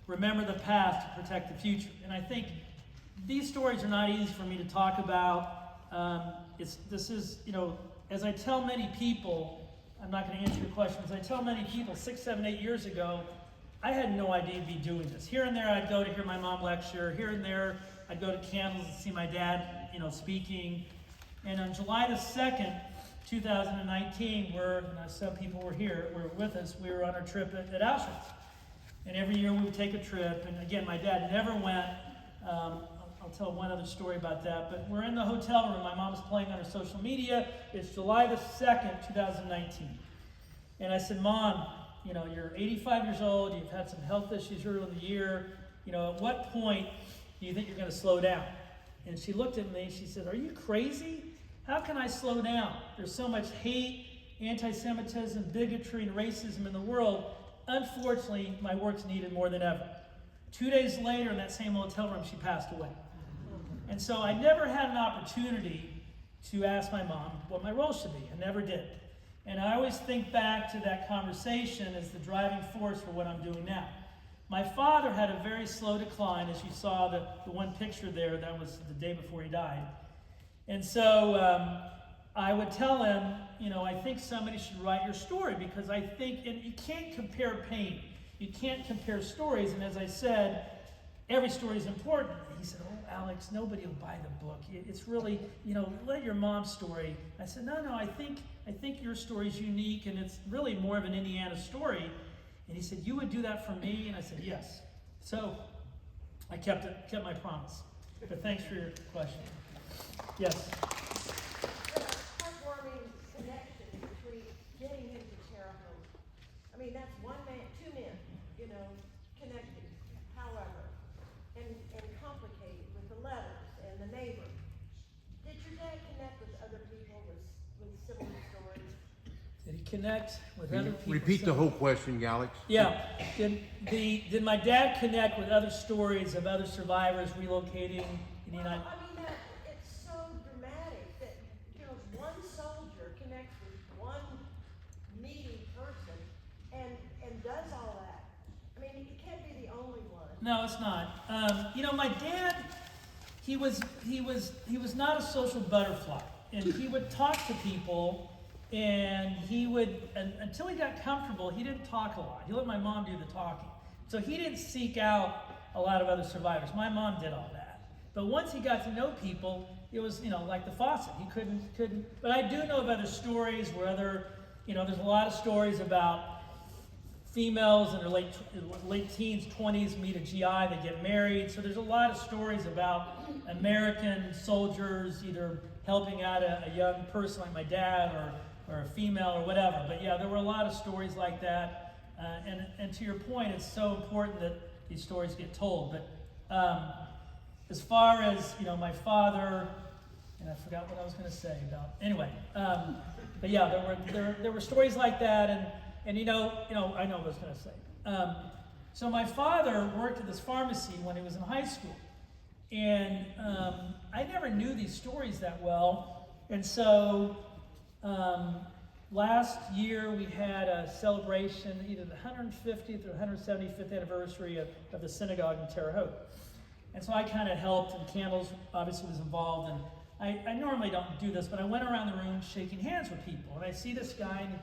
remember the past to protect the future. And I think these stories are not easy for me to talk about. As I tell many people, I'm not going to answer your question, as I tell many people 6, 7, 8 years ago, I had no idea to be doing this. Here and there, I'd go to hear my mom lecture. Here and there, I'd go to Candles and see my dad, speaking. And on July the 2nd, 2019, some people were with us, we were on our trip at Auschwitz. And every year we would take a trip, and again, my dad never went. I'll tell one other story about that, but we're in the hotel room. My mom's playing on her social media. It's July the 2nd, 2019. And I said, Mom, you're 85 years old, you've had some health issues earlier in the year. At what point do you think you're going to slow down? And she looked at me and she said, are you crazy? How can I slow down? There's so much hate, anti-Semitism, bigotry, and racism in the world. Unfortunately, my work's needed more than ever. 2 days later, in that same hotel room, she passed away. And so I never had an opportunity to ask my mom what my role should be. I never did. And I always think back to that conversation as the driving force for what I'm doing now. My father had a very slow decline, as you saw the one picture there. That was the day before he died. And so I would tell him, I think somebody should write your story because I think, and you can't compare pain. You can't compare stories. And as I said, every story is important. He said, oh, Alex, nobody will buy the book. It's really, let your mom's story. I said, no, I think your story is unique and it's really more of an Indiana story. And he said, you would do that for me? And I said, yes. So I kept my promise. But thanks for your question. Yes. Heartwarming connection between getting him to Terre Haute. I mean, that's one man, two men, you know, connected, however, and complicated with the letters and the neighbor. Did your dad connect with other people with similar stories? Did he connect with other people? Repeat the whole question, Alex. Yeah. Did my dad connect with other stories of other survivors relocating in the United? I mean, it's so dramatic that, you know, one soldier connects with one needy person and does all that. I mean, it can't be the only one. No, it's not. You know, my dad, he was not a social butterfly, and he would talk to people, and he would, until he got comfortable, he didn't talk a lot. He let my mom do the talking. So he didn't seek out a lot of other survivors. My mom did all that. But once he got to know people, it was, you know, like the faucet. He couldn't, but I do know of other stories where there's a lot of stories about females in their late teens, 20s meet a GI, they get married. So there's a lot of stories about American soldiers either helping out a young person like my dad or a female or whatever. But yeah, there were a lot of stories like that. And to your point, it's so important that these stories get told. But as far as, you know, my father, and I forgot what I was going to say about. Anyway, but yeah, there were stories like that, and you know, I know what I was going to say. So my father worked at this pharmacy when he was in high school, and I never knew these stories that well, and so last year we had a celebration, either the 150th or 175th anniversary of the synagogue in Terre Haute. And so I kind of helped, and Candles obviously was involved, and I normally don't do this, but I went around the room shaking hands with people, and I see this guy, and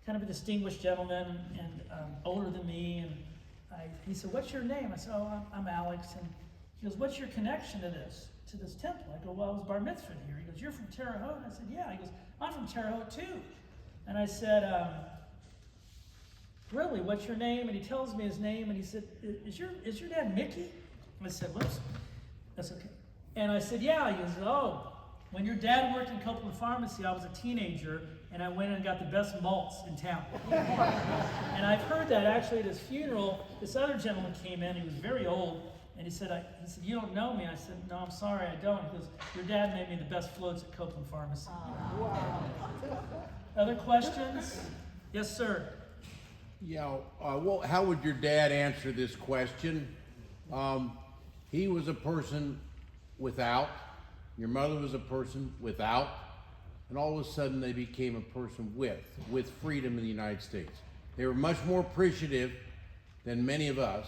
kind of a distinguished gentleman, and older than me, and he said, "What's your name?" I said, "Oh, I'm Alex," and he goes, "What's your connection to this temple?" I go, "Well, I was bar mitzvahed here." He goes, "You're from Terre Haute?" I said, "Yeah." He goes, "I'm from Terre Haute too." And I said, "Really, what's your name?" And he tells me his name, and he said, is your dad Mickey?" I said, "Whoops, that's okay." And I said, "Yeah." He goes, "Oh, when your dad worked in Copeland Pharmacy, I was a teenager, and I went and got the best malts in town." And I've heard that actually at his funeral. This other gentleman came in, he was very old, and he said, "You don't know me?" I said, "No, I'm sorry, I don't." He goes, "Your dad made me the best floats at Copeland Pharmacy." Wow. Other questions? Yes, sir. Yeah, well, how would your dad answer this question? He was a person without, your mother was a person without, and all of a sudden they became a person with freedom in the United States. They were much more appreciative than many of us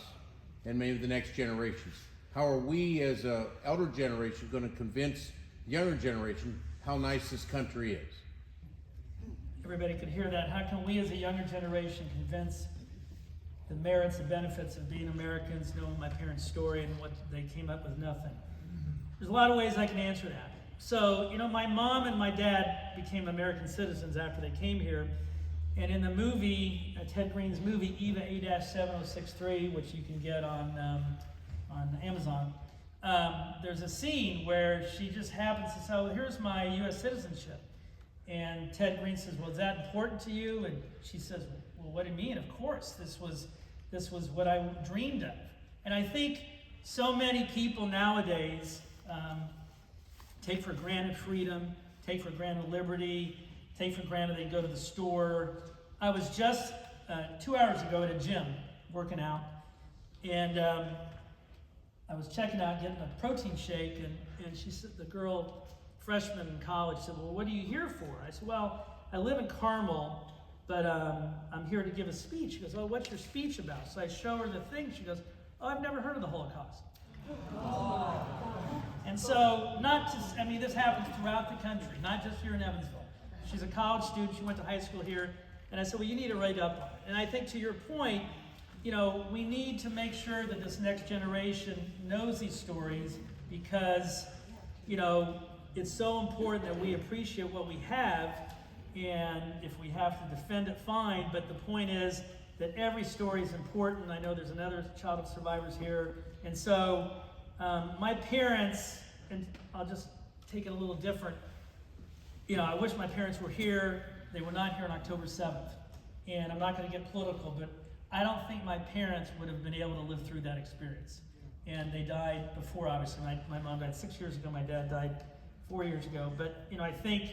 and maybe the next generations. How are we as an elder generation going to convince the younger generation how nice this country is? Everybody could hear that. How can we as a younger generation convince the merits and benefits of being Americans, knowing my parents' story and what they came up with nothing? There's a lot of ways I can answer that. So, you know, my mom and my dad became American citizens after they came here. And in the movie, Ted Green's movie, Eva A-7063, which you can get on Amazon, there's a scene where she just happens to say, "Oh, here's my U.S. citizenship." And Ted Green says, "Well, is that important to you?" And she says, "Well, what do you mean? Of course, this was what I dreamed of." And I think so many people nowadays take for granted freedom, take for granted liberty, take for granted they can go to the store. I was just 2 hours ago at a gym working out, and I was checking out, getting a protein shake, and she said, the girl, freshman in college, said, "Well, what are you here for?" I said, "Well, I live in Carmel, but I'm here to give a speech." She goes, "Oh, what's your speech about?" So I show her the thing. She goes, "Oh, I've never heard of the Holocaust." And so, this happens throughout the country, not just here in Evansville. She's a college student. She went to high school here. And I said, "Well, you need to write up on it." And I think to your point, you know, we need to make sure that this next generation knows these stories because, you know, it's so important that we appreciate what we have, and if we have to defend it, fine. But the point is that every story is important. I know there's another child of survivors here, and so My parents, and I'll just take it a little different. You know, I wish my parents were here. They were not here on October 7th. And I'm not going to get political, but I don't think my parents would have been able to live through that experience. And they died before, obviously. My mom died 6 years ago. My dad died 4 years ago. But, you know, I think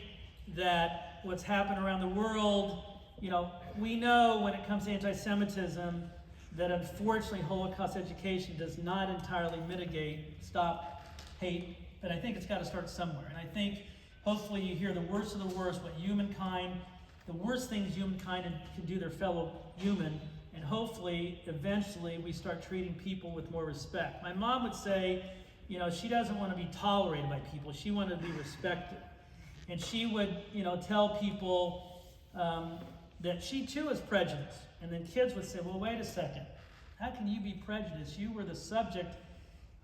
that what's happened around the world, you know, we know when it comes to anti-Semitism that unfortunately Holocaust education does not entirely stop hate, but I think it's got to start somewhere. And I think hopefully you hear the worst of the worst, the worst things humankind can do their fellow human, and hopefully eventually we start treating people with more respect. My mom would say, you know, she doesn't want to be tolerated by people, she wanted to be respected. And she would, you know, tell people that she too is prejudiced. And then kids would say, well, wait a second. How can you be prejudiced? You were the subject,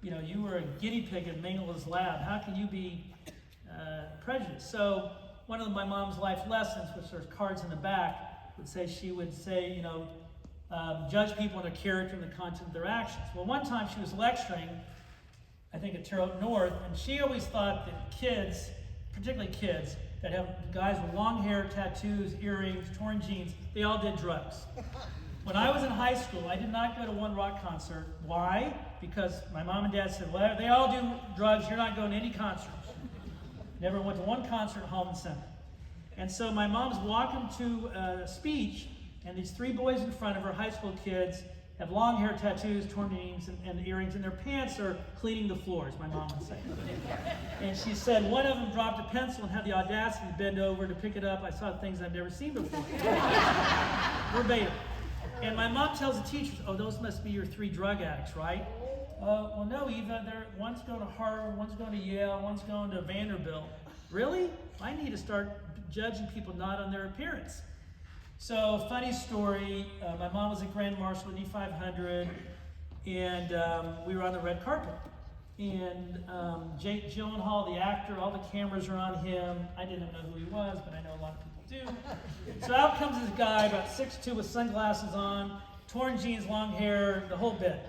you know, you were a guinea pig in Mengel's lab. How can you be prejudiced? So one of my mom's life lessons, which there's cards in the back, she would say, you know, judge people on their character and the content of their actions. Well, one time she was lecturing, I think at Terre Haute North, and she always thought that kids, particularly kids, that have guys with long hair, tattoos, earrings, torn jeans, they all did drugs. When I was in high school, I did not go to one rock concert. Why? Because my mom and dad said, well, they all do drugs, you're not going to any concerts. Never went to one concert at Hallman Center. And so my mom's walking to a speech, and these three boys in front of her, high school kids, have long hair, tattoos, torn jeans, and earrings, and their pants are cleaning the floors, my mom would say. And she said one of them dropped a pencil and had the audacity to bend over to pick it up. I saw things I've never seen before. Verbatim. And my mom tells the teachers, oh, those must be your three drug addicts, right? Well, no, Eva, one's going to Harvard, one's going to Yale, one's going to Vanderbilt. Really? I need to start judging people not on their appearance. So, funny story, my mom was a Grand Marshal at E500, and we were on the red carpet. And Jake Gyllenhaal, the actor, all the cameras are on him. I didn't know who he was, but I know a lot of people do. So out comes this guy, about 6'2", with sunglasses on, torn jeans, long hair, the whole bit.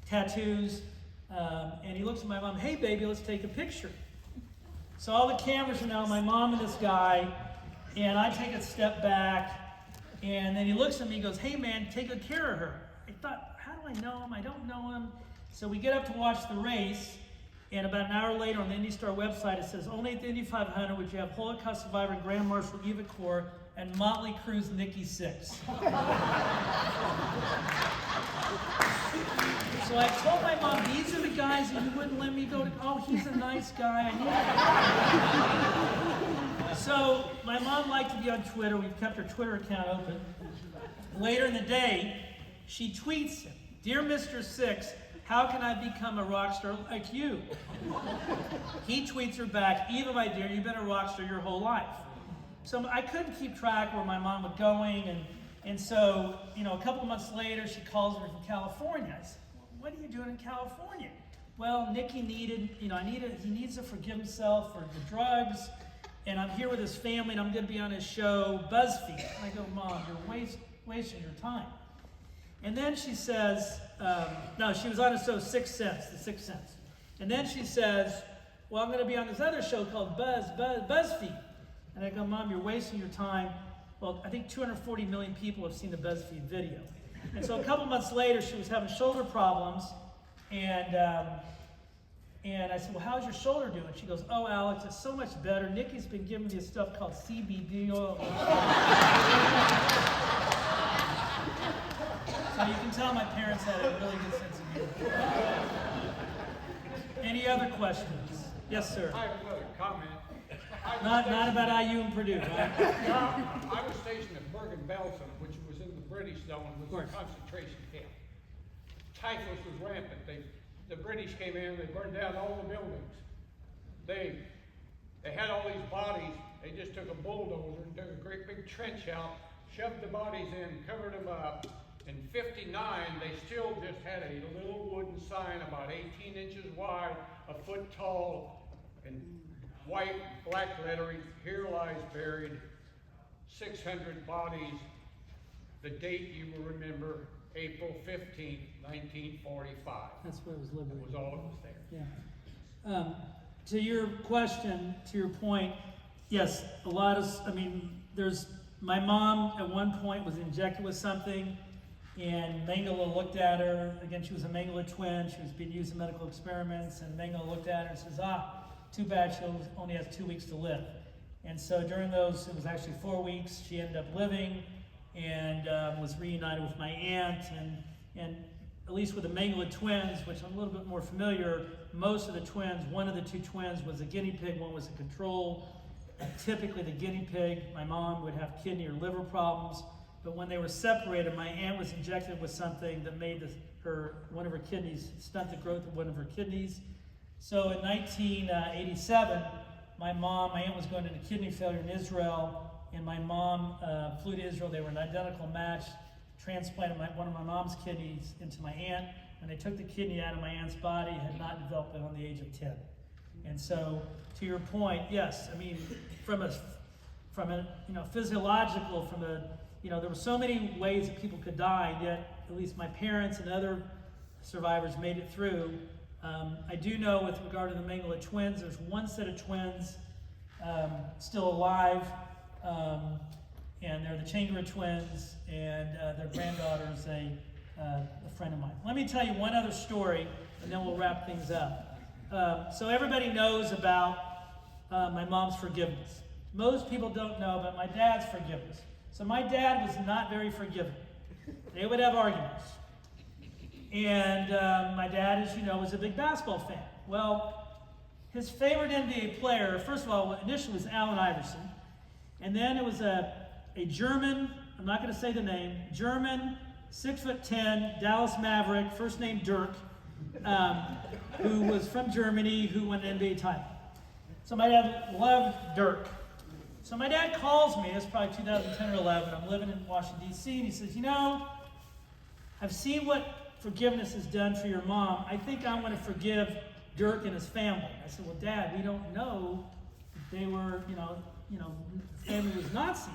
Tattoos, and he looks at my mom, hey baby, let's take a picture. So all the cameras are now on my mom and this guy, and I take a step back, and then he looks at me and goes, hey man, take good care of her. I thought, how do I know him? I don't know him. So we get up to watch the race, and about an hour later on the Indy Star website, it says, only at the Indy 500 would you have Holocaust survivor and Grand Marshal Mickey Kor and Motley Crue's Nikki Sixx. So I told my mom, these are the guys that you wouldn't let me go to. Oh, he's a nice guy. So my mom liked to be on Twitter. We've kept her Twitter account open. Later in the day, she tweets him, dear Mr. Sixx, how can I become a rock star like you? He tweets her back, Eva, my dear, you've been a rock star your whole life. So I couldn't keep track where my mom was going, and so, you know, a couple months later, she calls me from California. I said, what are you doing in California? Well, Nicky needed, you know, he needs to forgive himself for the drugs, and I'm here with his family, and I'm going to be on his show, BuzzFeed. And I go, Mom, you're wasting your time. And then she says, no, she was on a show, Sixth Sense, The Sixth Sense. And then she says, well, I'm going to be on this other show called BuzzFeed. And I go, Mom, you're wasting your time. Well, I think 240 million people have seen the BuzzFeed video. And so a couple months later, she was having shoulder problems, and I said, well, how's your shoulder doing? She goes, oh, Alex, it's so much better. Nikki's been giving me this stuff called CBD oil. So you can tell my parents had a really good sense of humor. Any other questions? Yes, sir. I have another comment. Not about IU and Purdue, right? I was stationed at Bergen-Belsen, which was in the British zone, was a concentration camp. Typhus was rampant. The British came in, they burned down all the buildings. They had all these bodies. They just took a bulldozer and dug a great big trench out, shoved the bodies in, covered them up. In '59, they still just had a little wooden sign about 18 inches wide, a foot tall, and white, black lettering, here lies buried 600 bodies. The date you will remember, April 15th, 1945. That's what it was That liberated. was all that was there. Yeah. To your question, to your point, yes, a lot of, I mean, my mom at one point was injected with something, and Mengele looked at her. Again, she was a Mengele twin. She was being used in medical experiments, and Mengele looked at her and says, too bad she only has 2 weeks to live. And so during those, it was actually 4 weeks, she ended up living and was reunited with my aunt. And at least with the Mengele twins, which I'm a little bit more familiar, most of the twins, one of the two twins was a guinea pig, one was a control. Typically the guinea pig, my mom would have kidney or liver problems, but when they were separated, my aunt was injected with something that made one of her kidneys, stunt the growth of one of her kidneys. So in 1987, my aunt was going into kidney failure in Israel, and my mom flew to Israel. They were an identical match, transplanted one of my mom's kidneys into my aunt. When they took the kidney out of my aunt's body, it had not developed beyond the age of 10. And so, to your point, yes, I mean, from a physiological, there were so many ways that people could die, yet at least my parents and other survivors made it through. I do know with regard to the Mengele twins, there's one set of twins still alive, and they're the Changara twins, and their granddaughter is a friend of mine. Let me tell you one other story, and then we'll wrap things up. So everybody knows about my mom's forgiveness. Most people don't know about my dad's forgiveness. So my dad was not very forgiving. They would have arguments. And my dad, as you know, was a big basketball fan. Well, his favorite NBA player, first of all, initially was Allen Iverson. And then it was a German, I'm not going to say the name, German, 6'10", Dallas Maverick, first name Dirk, who was from Germany, who won an NBA title. So my dad loved Dirk. So my dad calls me, it's probably 2010 or 11, I'm living in Washington, D.C., and he says, I've seen what forgiveness has done for your mom. I think I want to forgive Dirk and his family. I said, well, Dad, we don't know if they were, the family was Nazis.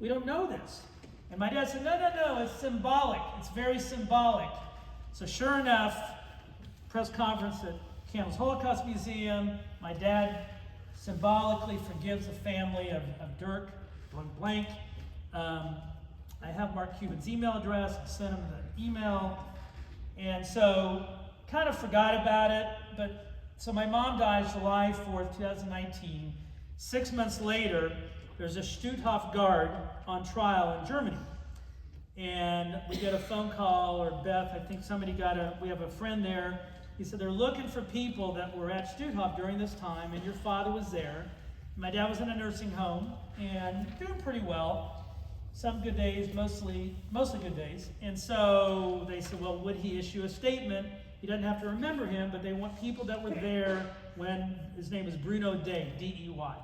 We don't know this. And my dad said, no, it's symbolic. It's very symbolic. So sure enough, press conference at Campbell's Holocaust Museum, my dad symbolically forgives the family of Dirk, blank. I have Mark Cuban's email address. I sent him the email. And so kind of forgot about it. But so my mom dies July 4th, 2019. 6 months later, there's a Stutthof guard on trial in Germany. And we get a phone call, or Beth, I think we have a friend there. He said, they're looking for people that were at Stutthof during this time, and your father was there. My dad was in a nursing home, and doing pretty well. Some good days, mostly good days. And so they said, well, would he issue a statement? He doesn't have to remember him, but they want people that were there when his name is Bruno Day, D-E-Y.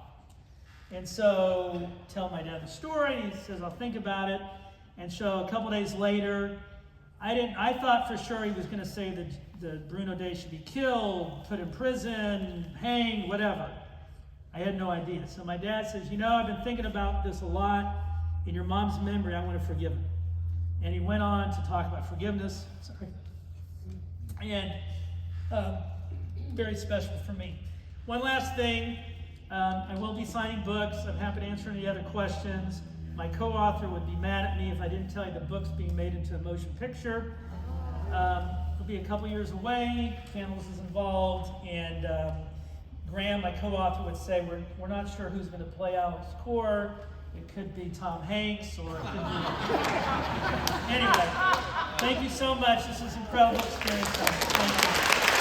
And so tell my dad the story. He says, I'll think about it. And so a couple days later, I thought for sure he was going to say that Bruno Day should be killed, put in prison, hanged, whatever. I had no idea. So my dad says, I've been thinking about this a lot. In your mom's memory, I want to forgive him. And he went on to talk about forgiveness. Sorry. And very special for me. One last thing. I will be signing books. I'm happy to answer any other questions. My co-author would be mad at me if I didn't tell you the book's being made into a motion picture. It'll be a couple years away. Candles is involved, and Graham, my co-author, would say we're not sure who's going to play Alex Kor. It could be Tom Hanks, or it could be... Anyway, thank you so much. This is an incredible experience. Thank you.